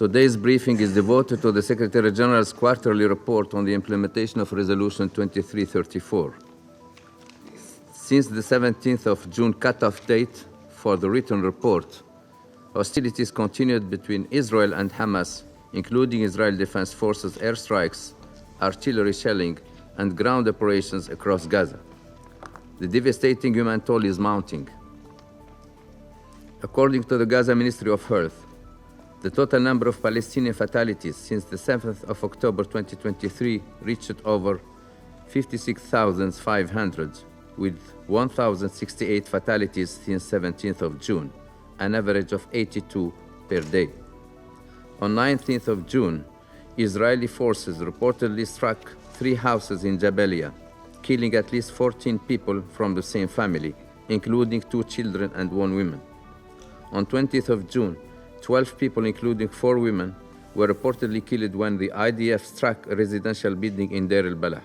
Today's briefing is devoted to the Secretary General's quarterly report on the implementation of Resolution 2334. Since the 17th of June cutoff date for the written report, hostilities continued between Israel and Hamas, including Israel Defense Forces airstrikes, artillery shelling, and ground operations across Gaza. The devastating human toll is mounting. According to the Gaza Ministry of Health, the total number of Palestinian fatalities since the 7th of October 2023 reached over 56,500, with 1,068 fatalities since 17th of June, an average of 82 per day. On 19th of June, Israeli forces reportedly struck 3 houses in Jabalia, killing at least 14 people from the same family, including 2 children and 1 woman. On 20th of June, 12 people, including 4 women, were reportedly killed when the IDF struck a residential building in Deir al-Balah.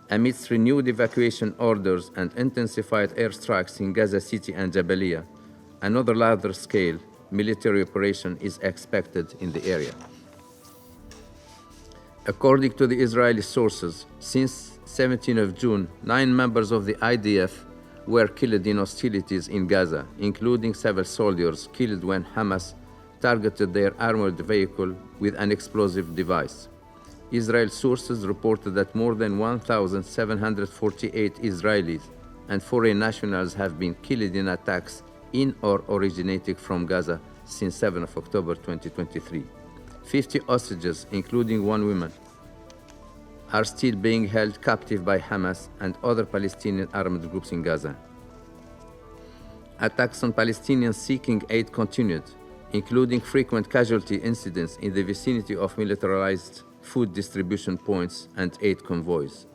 Amidst renewed evacuation orders and intensified airstrikes in Gaza City and Jabalia, another larger-scale military operation is expected in the area. According to the Israeli sources, since 17th of June, 9 members of the IDF were killed in hostilities in Gaza, including several soldiers killed when Hamas targeted their armored vehicle with an explosive device. Israel sources reported that more than 1,748 Israelis and foreign nationals have been killed in attacks in or originating from Gaza since 7 of October 2023. 50 hostages, including 1 woman, are still being held captive by Hamas and other Palestinian armed groups in Gaza. Attacks on Palestinians seeking aid continued, including frequent casualty incidents in the vicinity of militarized food distribution points and aid convoys.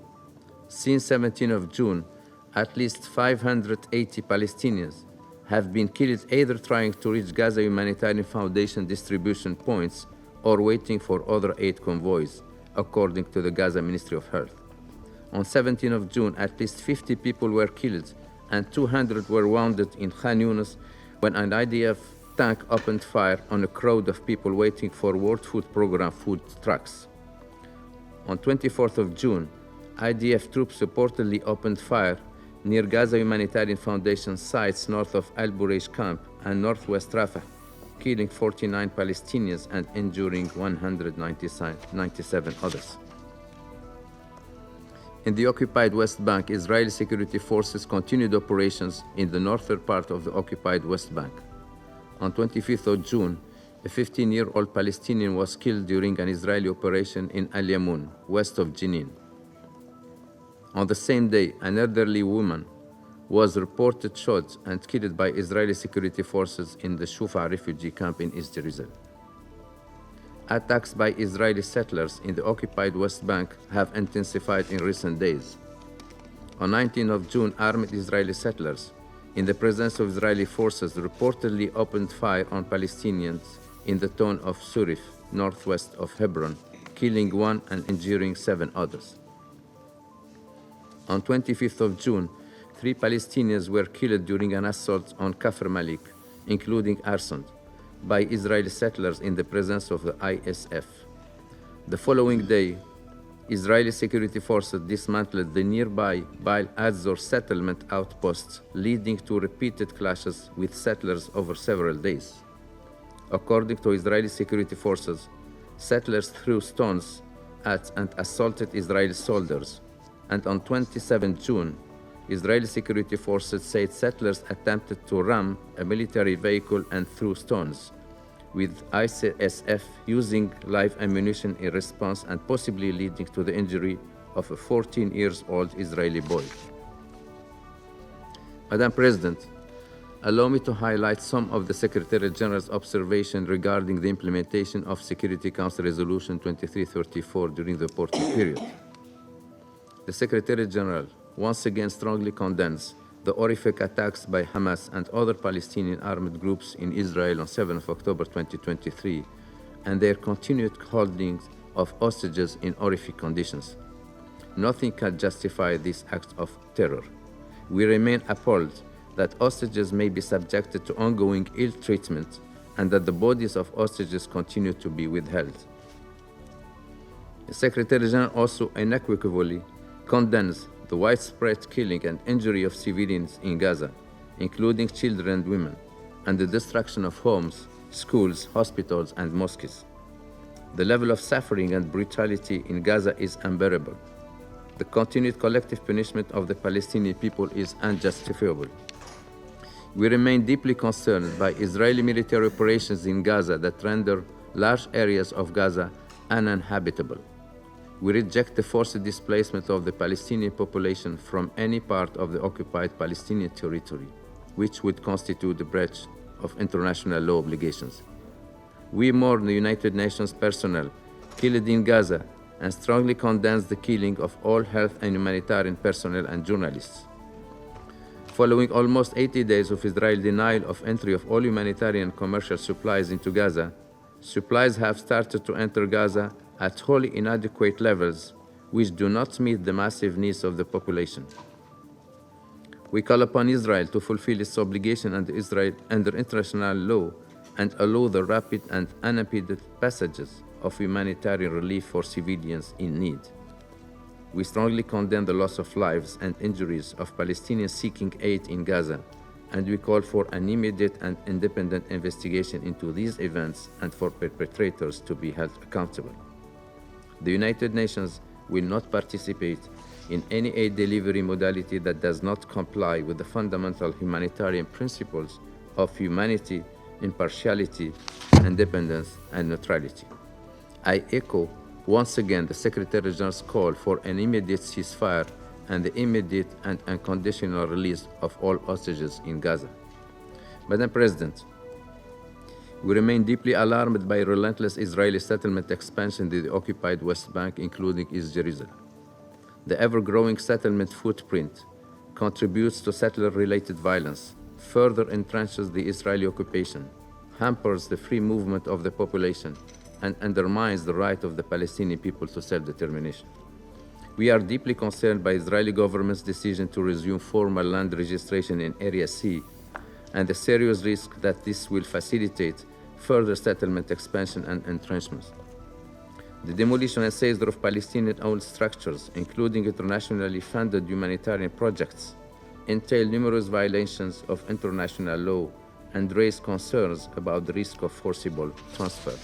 Since 17th of June, at least 580 Palestinians have been killed either trying to reach Gaza Humanitarian Foundation distribution points or waiting for other aid convoys, according to the Gaza Ministry of Health. On 17th of June, at least 50 people were killed and 200 were wounded in Khan Yunis when an IDF tank opened fire on a crowd of people waiting for World Food Program food trucks. On 24th of June, IDF troops reportedly opened fire near Gaza Humanitarian Foundation sites north of Al Bureish camp and northwest Rafah, killing 49 Palestinians and injuring 197 others. In the occupied West Bank, Israeli security forces continued operations in the northern part of the occupied West Bank. On 25th of June, a 15-year-old Palestinian was killed during an Israeli operation in Al Yamoun, west of Jenin. On the same day, an elderly woman was reported shot and killed by Israeli security forces in the Shufa refugee camp in East Jerusalem. Attacks by Israeli settlers in the occupied West Bank have intensified in recent days. On 19th of June, armed Israeli settlers, in the presence of Israeli forces, reportedly opened fire on Palestinians in the town of Surif, northwest of Hebron, killing 1 and injuring 7 others. On 25th of June, 3 Palestinians were killed during an assault on Kafr Malik, including arson, by Israeli settlers in the presence of the ISF. The following day, Israeli security forces dismantled the nearby Baal Adzor settlement outposts, leading to repeated clashes with settlers over several days. According to Israeli security forces, settlers threw stones at and assaulted Israeli soldiers, and on 27 June, Israeli security forces said settlers attempted to ram a military vehicle and threw stones, with ISF using live ammunition in response and possibly leading to the injury of a 14-year-old Israeli boy. Madam President, allow me to highlight some of the Secretary General's observations regarding the implementation of Security Council Resolution 2334 during the reporting period. The Secretary General once again strongly condemns the horrific attacks by Hamas and other Palestinian armed groups in Israel on 7 October 2023 and their continued holding of hostages in horrific conditions. Nothing can justify these acts of terror. We remain appalled that hostages may be subjected to ongoing ill treatment and that the bodies of hostages continue to be withheld. The Secretary General also unequivocally condemns the widespread killing and injury of civilians in Gaza, including children and women, and the destruction of homes, schools, hospitals, and mosques. The level of suffering and brutality in Gaza is unbearable. The continued collective punishment of the Palestinian people is unjustifiable. We remain deeply concerned by Israeli military operations in Gaza that render large areas of Gaza uninhabitable. We reject the forced displacement of the Palestinian population from any part of the occupied Palestinian territory, which would constitute a breach of international law obligations. We mourn the United Nations personnel killed in Gaza and strongly condemn the killing of all health and humanitarian personnel and journalists. Following almost 80 days of Israeli denial of entry of all humanitarian commercial supplies into Gaza, supplies have started to enter Gaza at wholly inadequate levels, which do not meet the massive needs of the population. We call upon Israel to fulfill its obligation under international law and allow the rapid and unimpeded passages of humanitarian relief for civilians in need. We strongly condemn the loss of lives and injuries of Palestinians seeking aid in Gaza, and we call for an immediate and independent investigation into these events and for perpetrators to be held accountable. The United Nations will not participate in any aid delivery modality that does not comply with the fundamental humanitarian principles of humanity, impartiality, independence, and neutrality. I echo once again the Secretary General's call for an immediate ceasefire and the immediate and unconditional release of all hostages in Gaza. Madam President, we remain deeply alarmed by relentless Israeli settlement expansion in the occupied West Bank, including East Jerusalem. The ever-growing settlement footprint contributes to settler-related violence, further entrenches the Israeli occupation, hampers the free movement of the population, and undermines the right of the Palestinian people to self-determination. We are deeply concerned by Israeli government's decision to resume formal land registration in Area C and the serious risk that this will facilitate further settlement expansion and entrenchment. The demolition and seizure of Palestinian-owned structures, including internationally funded humanitarian projects, entail numerous violations of international law and raise concerns about the risk of forcible transfer.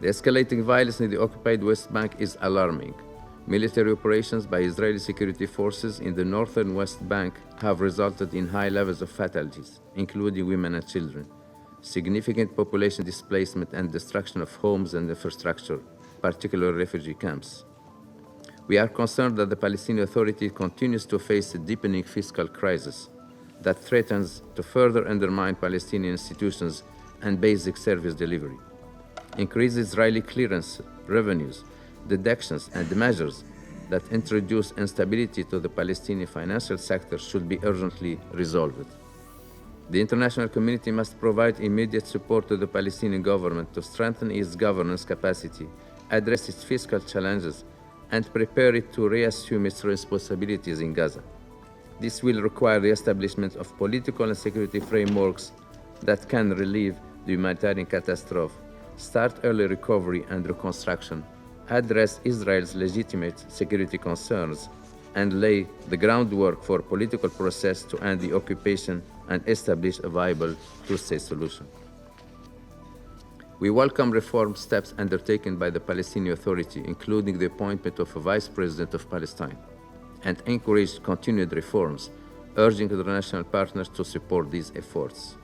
The escalating violence in the occupied West Bank is alarming. Military operations by Israeli security forces in the northern West Bank have resulted in high levels of fatalities, including women and children, significant population displacement and destruction of homes and infrastructure, particularly refugee camps. We are concerned that the Palestinian Authority continues to face a deepening fiscal crisis that threatens to further undermine Palestinian institutions and basic service delivery. Increased Israeli clearance, revenues, deductions, and measures that introduce instability to the Palestinian financial sector should be urgently resolved. The international community must provide immediate support to the Palestinian government to strengthen its governance capacity, address its fiscal challenges, and prepare it to reassume its responsibilities in Gaza. This will require the establishment of political and security frameworks that can relieve the humanitarian catastrophe, start early recovery and reconstruction, address Israel's legitimate security concerns, and lay the groundwork for a political process to end the occupation and establish a viable two-state solution. We welcome reform steps undertaken by the Palestinian Authority, including the appointment of a Vice President of Palestine, and encourage continued reforms, urging international partners to support these efforts.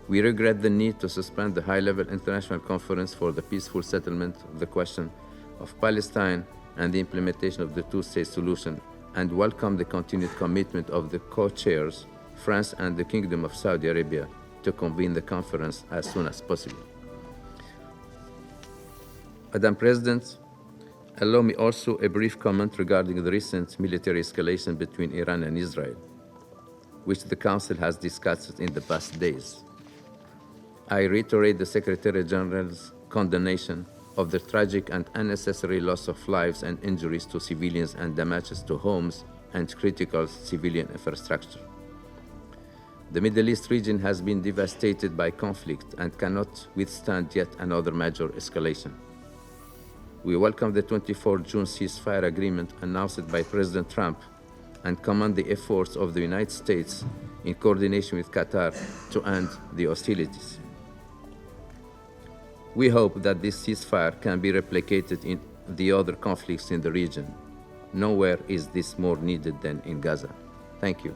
We regret the need to suspend the high-level international conference for the peaceful settlement of the question of Palestine and the implementation of the two-state solution, and welcome the continued commitment of the co-chairs, France and the Kingdom of Saudi Arabia, to convene the conference as soon as possible. Madam President, allow me also a brief comment regarding the recent military escalation between Iran and Israel, which the Council has discussed in the past days. I reiterate the Secretary General's condemnation of the tragic and unnecessary loss of lives and injuries to civilians and damages to homes and critical civilian infrastructure. The Middle East region has been devastated by conflict and cannot withstand yet another major escalation. We welcome the 24 June ceasefire agreement announced by President Trump and commend the efforts of the United States in coordination with Qatar to end the hostilities. We hope that this ceasefire can be replicated in the other conflicts in the region. Nowhere is this more needed than in Gaza. Thank you.